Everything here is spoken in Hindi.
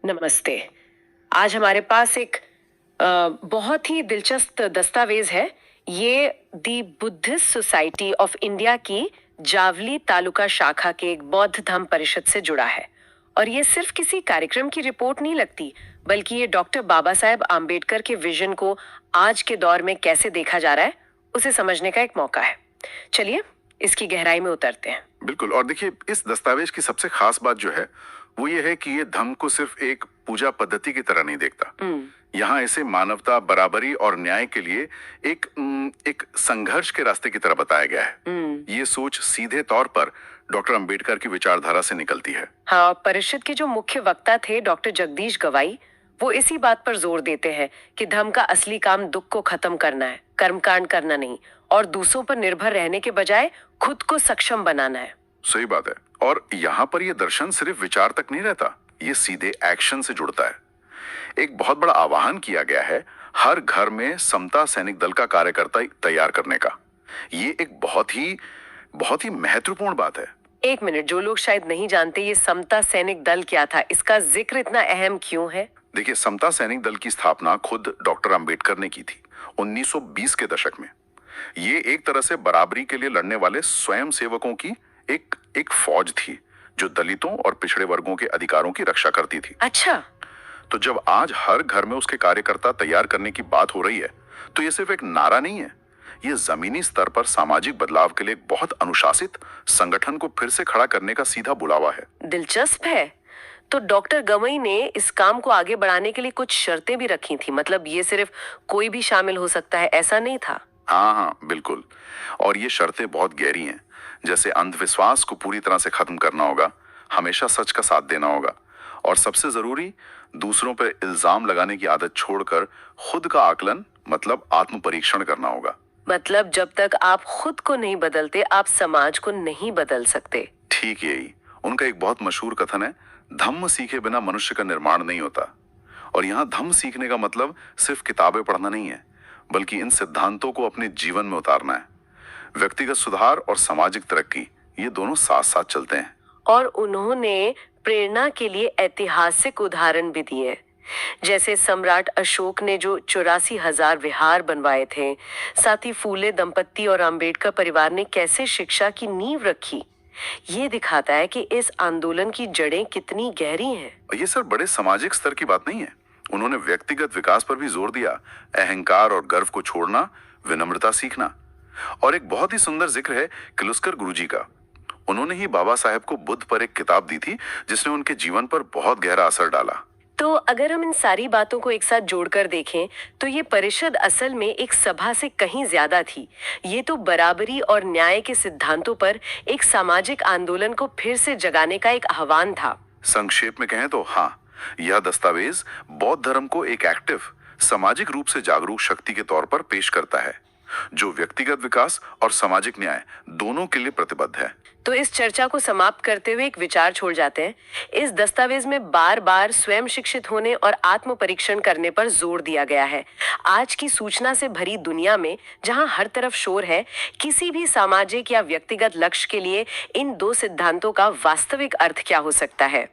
नमस्ते। आज हमारे पास एक बहुत ही दिलचस्प दस्तावेज है। ये दी बुद्धिस्ट सोसाइटी ऑफ इंडिया की जावली तालुका शाखा के एक बौद्ध धम्म परिषद से जुड़ा है। और ये सिर्फ किसी कार्यक्रम की रिपोर्ट नहीं लगती, बल्कि ये डॉक्टर बाबा साहेब आम्बेडकर के विजन को आज के दौर में कैसे देखा जा रहा है, उसे समझने का एक मौका है। चलिए इसकी गहराई में उतरते हैं। बिल्कुल। और देखिए, इस दस्तावेज की सबसे खास बात जो है वो ये है कि ये धम्म को सिर्फ एक पूजा पद्धति की तरह नहीं देखता। यहाँ इसे मानवता, बराबरी और न्याय के लिए एक संघर्ष के रास्ते की तरह बताया गया है। ये सोच सीधे तौर पर डॉक्टर अंबेडकर की विचारधारा से निकलती है। हाँ, परिषद के जो मुख्य वक्ता थे डॉक्टर जगदीश गवाई, वो इसी बात पर जोर देते हैं कि धर्म का असली काम दुख को खत्म करना है, कर्मकांड करना नहीं, और दूसरों पर निर्भर रहने के बजाय खुद को सक्षम बनाना है। सही बात है। और यहाँ पर ये दर्शन सिर्फ विचार तक नहीं रहता, ये सीधे एक्शन से जुड़ता है। एक बहुत बड़ा आह्वान किया गया है हर घर में समता सैनिक दल का कार्यकर्ता तैयार करने का। ये एक बहुत ही महत्वपूर्ण बात है। एक मिनट, जो लोग शायद नहीं जानते ये समता सैनिक दल क्या था, इसका जिक्र इतना अहम क्यों है? देखिए, समता सैनिक दल की स्थापना खुद डॉक्टर अंबेडकर ने की थी 1920 के दशक में। ये एक तरह से बराबरी के लिए लड़ने वाले स्वयं सेवकों की एक फौज थी जो दलितों और पिछड़े वर्गों के अधिकारों की रक्षा करती थी। अच्छा। तो जब आज हर घर में उसके कार्यकर्ता तैयार करने की बात हो रही है, तो ये सिर्फ एक नारा नहीं है, ये जमीनी स्तर पर सामाजिक बदलाव के लिए एक बहुत अनुशासित संगठन को फिर से खड़ा करने का सीधा बुलावा है। दिलचस्प है। तो डॉक्टर गवई ने इस काम को आगे बढ़ाने के लिए कुछ शर्तें भी रखी थी, मतलब ये सिर्फ कोई भी शामिल हो सकता है ऐसा नहीं था? हाँ, बिल्कुल। और ये शर्तें बहुत गहरी हैं, जैसे अंधविश्वास को पूरी तरह से खत्म करना होगा, हमेशा सच का साथ देना होगा, और सबसे जरूरी, दूसरों पर इल्जाम लगाने की आदत छोड़कर खुद का आकलन मतलब आत्म परीक्षण करना होगा। मतलब जब तक आप खुद को नहीं बदलते, आप समाज को नहीं बदल सकते। ठीक यही उनका एक बहुत मशहूर कथन है, धम्म सीखे बिना मनुष्य का निर्माण नहीं होता। और यहाँ धम्म सीखने का मतलब सिर्फ किताबें पढ़ना नहीं है, बल्कि इन सिद्धांतों को अपने जीवन में उतारना है। व्यक्तिगत सुधार और सामाजिक तरक्की, ये दोनों साथ साथ चलते हैं। और उन्होंने प्रेरणा के लिए ऐतिहासिक उदाहरण भी दिए, जैसे सम्राट अशोक ने जो 84,000 विहार बनवाए थे। साथ ही फूले दंपत्ति और अंबेडकर परिवार ने कैसे शिक्षा की नींव रखी। ये दिखाता है कि इस आंदोलन की जड़ें कितनी गहरी हैं। ये सर बड़े सामाजिक स्तर की बात नहीं है। उन्होंने व्यक्तिगत विकास पर भी जोर दिया, अहंकार और गर्व को छोड़ना, विनम्रता सीखना। और एक बहुत ही सुंदर जिक्र है किर्लोस्कर गुरुजी का। उन्होंने ही बाबा साहेब को बुद्ध पर एक किताब दी थी जिसने उनके जीवन पर बहुत गहरा असर डाला। तो अगर हम इन सारी बातों को एक साथ जोड़कर देखें तो ये परिषद असल में एक सभा से कहीं ज्यादा थी। ये तो बराबरी और न्याय के सिद्धांतों पर एक सामाजिक आंदोलन को फिर से जगाने का एक आह्वान था। संक्षेप में कहें तो हाँ, यह दस्तावेज बौद्ध धर्म को एक एक्टिव, सामाजिक रूप से जागरूक शक्ति के तौर पर पेश करता है, जो व्यक्तिगत विकास और सामाजिक न्याय दोनों के लिए प्रतिबद्ध है। तो इस चर्चा को समाप्त करते हुए एक विचार छोड़ जाते हैं। इस दस्तावेज में बार बार स्वयं शिक्षित होने और आत्म परीक्षण करने पर जोर दिया गया है। आज की सूचना से भरी दुनिया में जहां हर तरफ शोर है, किसी भी सामाजिक या व्यक्तिगत लक्ष्य के लिए इन दो सिद्धांतों का वास्तविक अर्थ क्या हो सकता है?